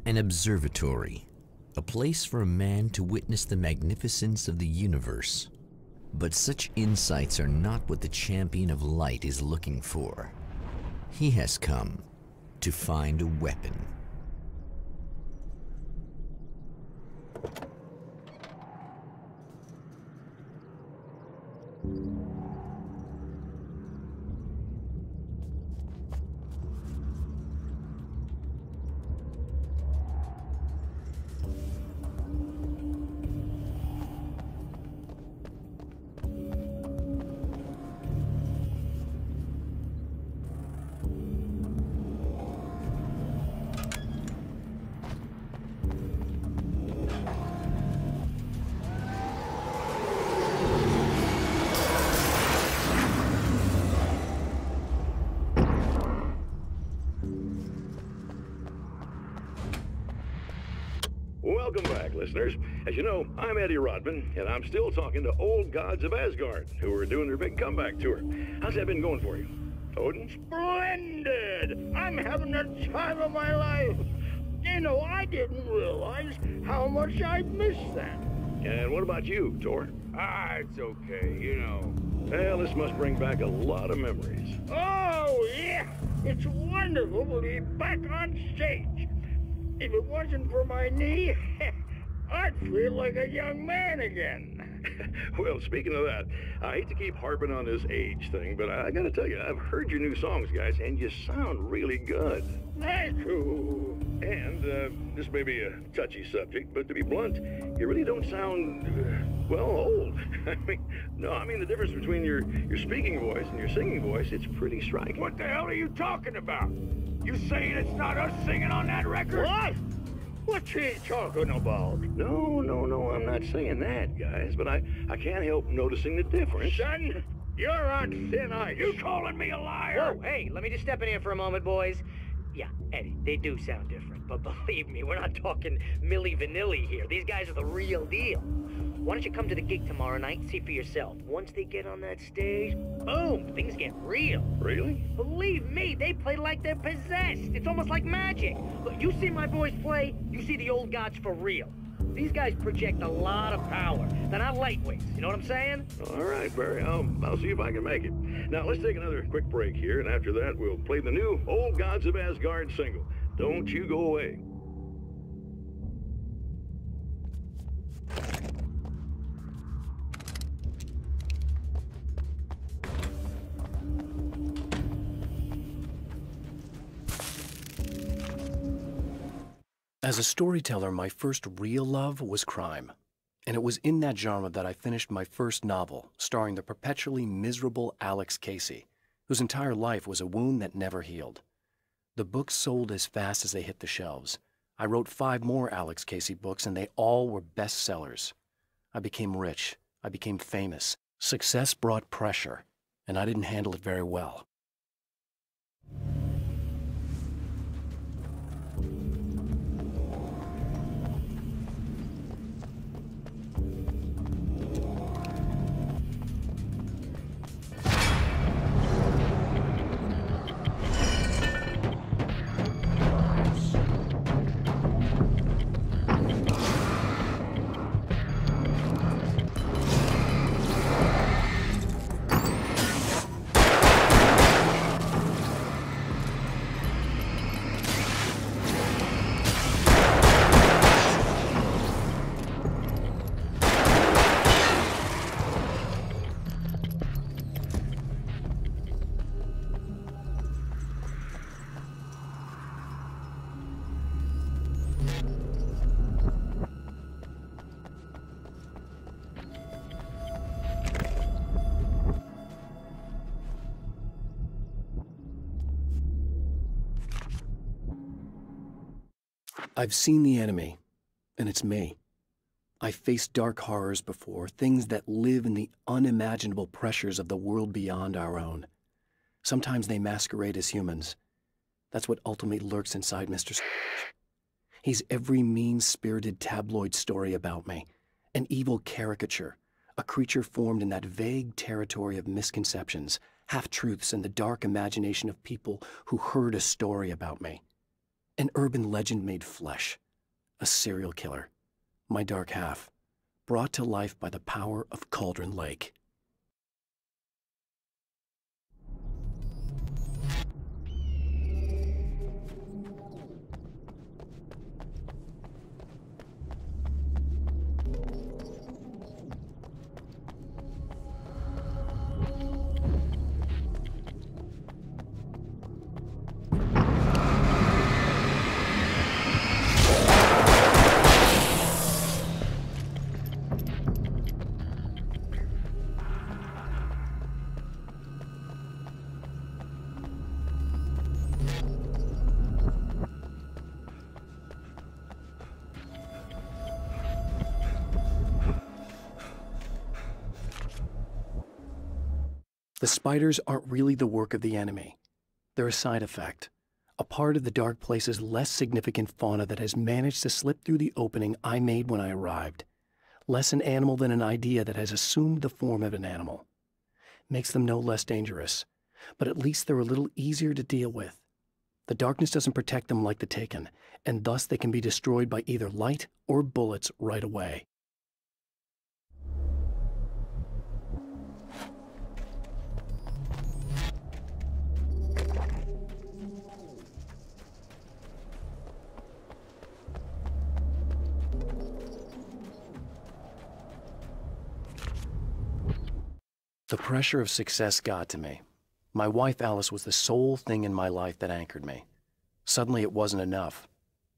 An observatory, a place for a man to witness the magnificence of the universe. But such insights are not what the champion of light is looking for. He has come to find a weapon. Welcome back, listeners. As you know, I'm Eddie Rodman, and I'm still talking to old gods of Asgard, who are doing their big comeback tour. How's that been going for you? Odin? Splendid! I'm having the time of my life. You know, I didn't realize how much I'd missed that. And what about you, Thor? It's okay, you know. Well, this must bring back a lot of memories. Oh, yeah! It's wonderful to be back on stage. If it wasn't for my knee, I'd feel like a young man again. Well, speaking of that, I hate to keep harping on this age thing, but I gotta tell you, I've heard your new songs, guys, and you sound really good. Thank you. And, this may be a touchy subject, but to be blunt, you really don't sound, well, old. I mean the difference between your speaking voice and your singing voice, it's pretty striking. What the hell are you talking about? You saying it's not us singing on that record? What? What's he talking about? No, I'm not saying that, guys, but I can't help noticing the difference. Son, you're on thin ice. You calling me a liar? Whoa, hey, let me just step in here for a moment, boys. Yeah, Eddie, they do sound different, but believe me, we're not talking Milli Vanilli here. These guys are the real deal. Why don't you come to the gig tomorrow night and see for yourself? Once they get on that stage, boom, things get real. Really? Believe me, they play like they're possessed. It's almost like magic. Look, you see my boys play, you see the old gods for real. These guys project a lot of power. They're not lightweights, you know what I'm saying? All right, Barry, I'll see if I can make it. Now, let's take another quick break here, and after that, we'll play the new Old Gods of Asgard single. Don't you go away. As a storyteller, my first real love was crime. And it was in that genre that I finished my first novel, starring the perpetually miserable Alex Casey, whose entire life was a wound that never healed. The books sold as fast as they hit the shelves. I wrote 5 more Alex Casey books, and they all were bestsellers. I became rich. I became famous. Success brought pressure, and I didn't handle it very well. I've seen the enemy, and it's me. I've faced dark horrors before, things that live in the unimaginable pressures of the world beyond our own. Sometimes they masquerade as humans. That's what ultimately lurks inside Mr. He's every mean-spirited tabloid story about me, an evil caricature, a creature formed in that vague territory of misconceptions, half-truths, and the dark imagination of people who heard a story about me. An urban legend made flesh. A serial killer. My dark half. Brought to life by the power of Cauldron Lake. The spiders aren't really the work of the enemy. They're a side effect, a part of the dark place's less significant fauna that has managed to slip through the opening I made when I arrived. Less an animal than an idea that has assumed the form of an animal. Makes them no less dangerous, but at least they're a little easier to deal with. The darkness doesn't protect them like the Taken, and thus they can be destroyed by either light or bullets right away. The pressure of success got to me. My wife Alice was the sole thing in my life that anchored me. Suddenly it wasn't enough.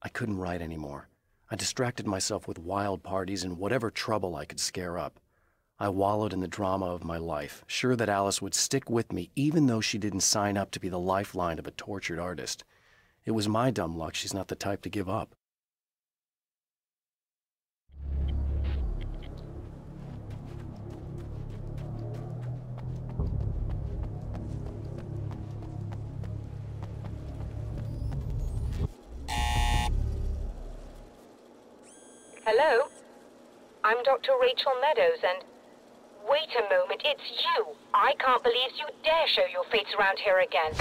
I couldn't write anymore. I distracted myself with wild parties and whatever trouble I could scare up. I wallowed in the drama of my life, sure that Alice would stick with me even though she didn't sign up to be the lifeline of a tortured artist. It was my dumb luck she's not the type to give up. Hello? I'm Dr. Rachel Meadows, and... Wait a moment, it's you! I can't believe you dare show your face around here again.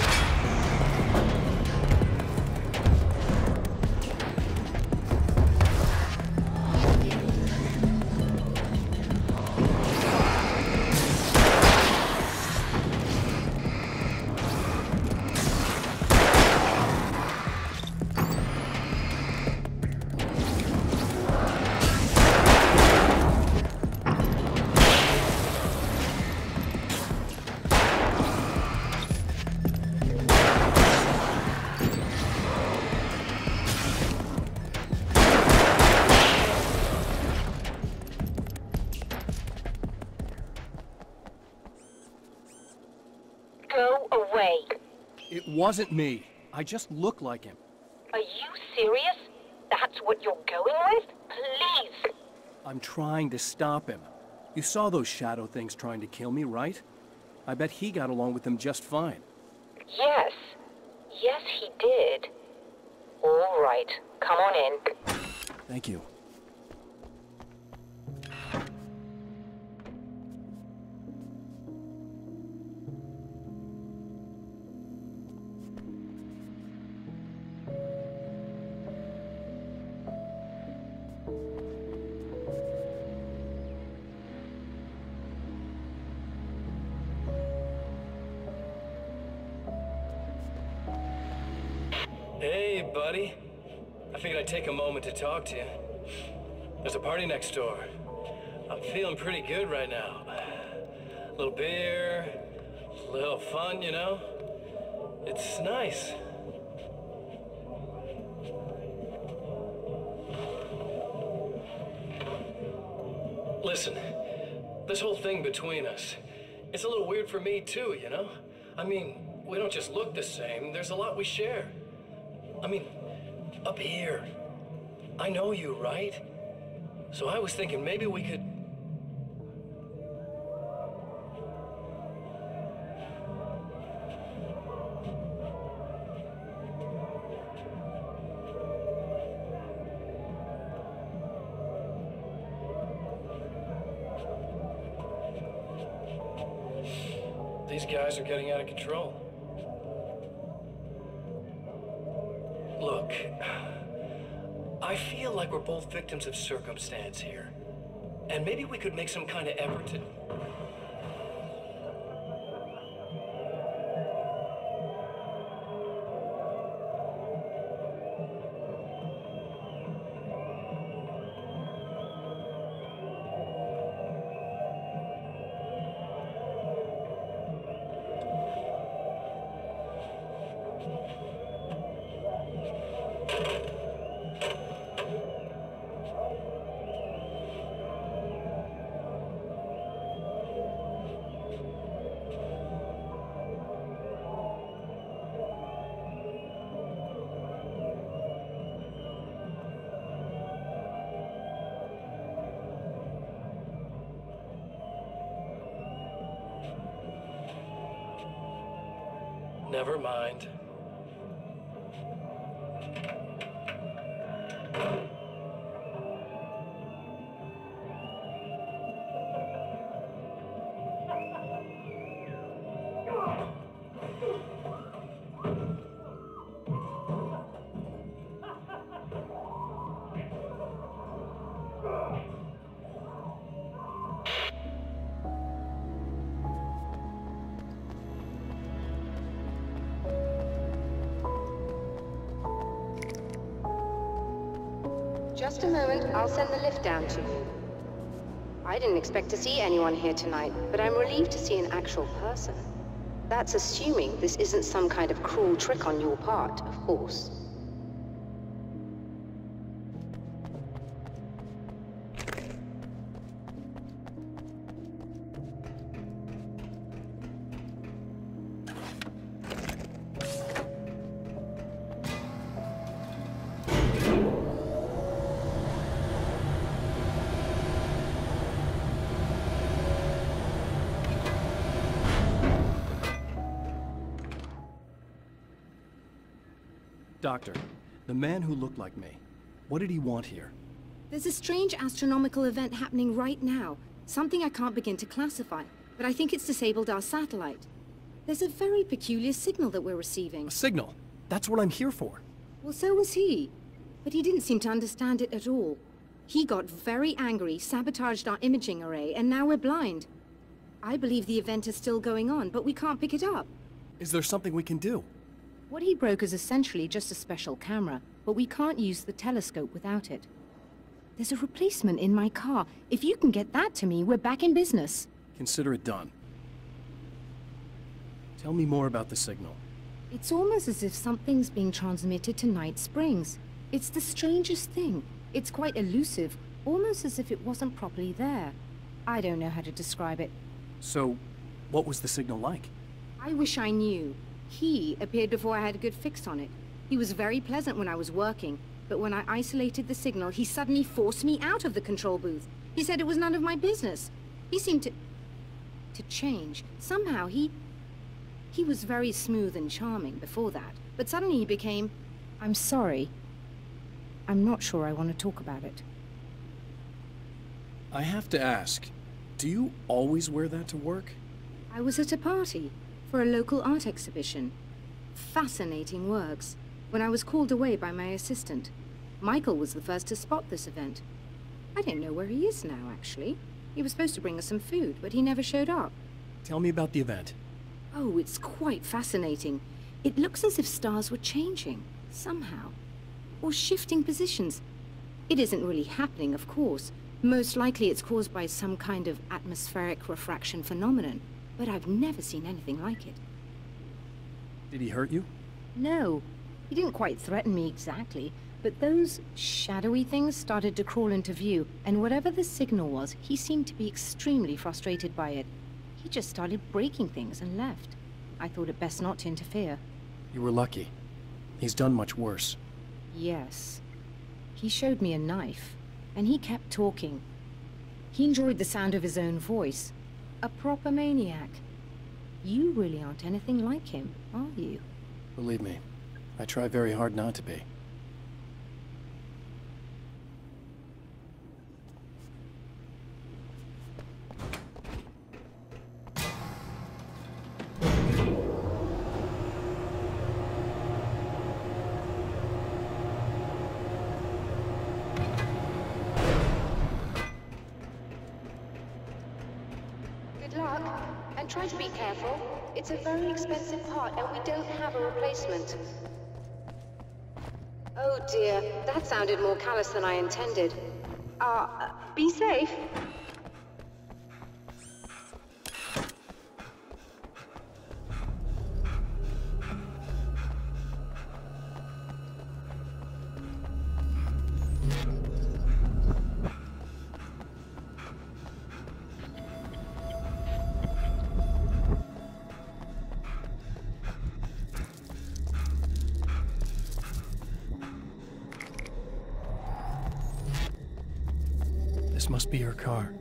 Go away. It wasn't me. I just look like him. Are you serious? That's what you're going with? Please! I'm trying to stop him. You saw those shadow things trying to kill me, right? I bet he got along with them just fine. Yes. Yes, he did. All right. Come on in. Thank you. Hey, buddy. I figured I'd take a moment to talk to you. There's a party next door. I'm feeling pretty good right now. A little beer, a little fun, you know? It's nice. Listen, this whole thing between us, it's a little weird for me too, you know? I mean, we don't just look the same, there's a lot we share. I mean, up here. I know you, right? So I was thinking maybe we could... These guys are getting out of control. Look, I feel like we're both victims of circumstance here. And maybe we could make some kind of effort to... Never mind. Just a moment, I'll send the lift down to you. I didn't expect to see anyone here tonight, but I'm relieved to see an actual person. That's assuming this isn't some kind of cruel trick on your part, of course. Doctor, the man who looked like me, what did he want here? There's a strange astronomical event happening right now. Something I can't begin to classify, but I think it's disabled our satellite. There's a very peculiar signal that we're receiving. A signal? That's what I'm here for. Well, so was he. But he didn't seem to understand it at all. He got very angry, sabotaged our imaging array, and now we're blind. I believe the event is still going on, but we can't pick it up. Is there something we can do? What he broke is essentially just a special camera, but we can't use the telescope without it. There's a replacement in my car. If you can get that to me, we're back in business. Consider it done. Tell me more about the signal. It's almost as if something's being transmitted to Night Springs. It's the strangest thing. It's quite elusive, almost as if it wasn't properly there. I don't know how to describe it. So, what was the signal like? I wish I knew. He appeared before I had a good fix on it. He was very pleasant when I was working, but when I isolated the signal, he suddenly forced me out of the control booth. He said it was none of my business. He seemed to change. Somehow he was very smooth and charming before that, but suddenly he became, I'm sorry. I'm not sure I want to talk about it. I have to ask, do you always wear that to work? I was at a party for a local art exhibition. Fascinating works. When I was called away by my assistant. Michael was the first to spot this event. I don't know where he is now, actually. He was supposed to bring us some food, but he never showed up. Tell me about the event. Oh, it's quite fascinating. It looks as if stars were changing, somehow. Or shifting positions. It isn't really happening, of course. Most likely it's caused by some kind of atmospheric refraction phenomenon. But I've never seen anything like it. Did he hurt you? No. He didn't quite threaten me exactly, but those shadowy things started to crawl into view, and whatever the signal was, he seemed to be extremely frustrated by it. He just started breaking things and left. I thought it best not to interfere. You were lucky. He's done much worse. Yes. He showed me a knife, and he kept talking. He enjoyed the sound of his own voice. A proper maniac. You really aren't anything like him, are you? Believe me, I try very hard not to be. try to be careful. It's a very expensive part, and we don't have a replacement. Oh dear, that sounded more callous than I intended. Be safe. This must be her car.